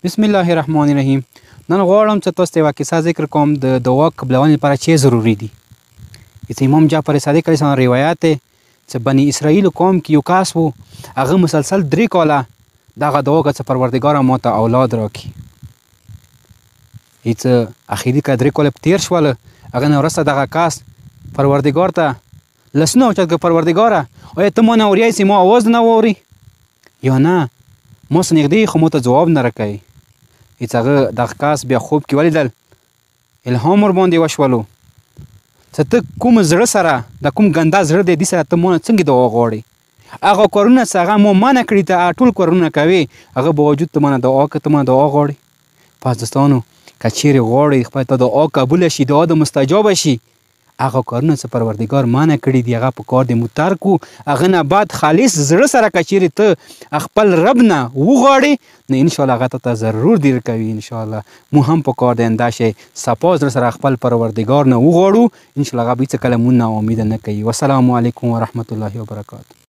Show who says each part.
Speaker 1: بسم الله الرحمن الرحیم. نن غواړم چې تاسو ته یوه کیسه ذکر کوم د دعا قبلونې لپاره چې ضروري دي. امام جعفر صادق علیه السلام روایت دی چې بني اسرائیل قوم کې یو کس و، هغه مسلسل 3 کاله دغه دعا وکړه چې پروردګاره ما ته اولاد راکړي. هېڅ اخري که 3 کاله تېر شول، هغه نه وروسته دغه کس پروردګار ته لاسونه اوچت کړه: پروردګاره آیا ته ما نه اورېږې، ما اواز نه واورې یا نه؟ ما څه نږدې خو ما ته ځواب نه راکوې. هېڅ هغه دغه کس بیا خوب کې ولیدل، الهام ورباندې وشولو چې ته کوم زړه سره د کوم ګنده زړه دی، دې سره ته ما نه څنګه دعا غواړې؟ هغه کارونه چې هغه ما منع کړي ته ټول کارونه کوې، هغه باوجود ته ما نه دعا کوې، ته ما نه دعا غواړې. پس دوستانو، که چیرې غواړئ خپله ته دعا قبوله شي، دعا د مستجابه شي، هغه کارونه چې پروردګار منع کړي دي هغه په کار د مو ترک کړو. هغه نه بعد خالص زړه سره که چیرې ته خپل رب نه وغواړې، نو انشاءالله هغه ته ضرور دیر کوي. انشاءالله مو هم په کار دی انده شئ، صفا زړه سره خپل پروردګار نه وغواړو، انشاءالله هغه به هېڅ کله مونږ نه امیده نه کوي. والسلام علیکم ورحمة الله وبرکاته.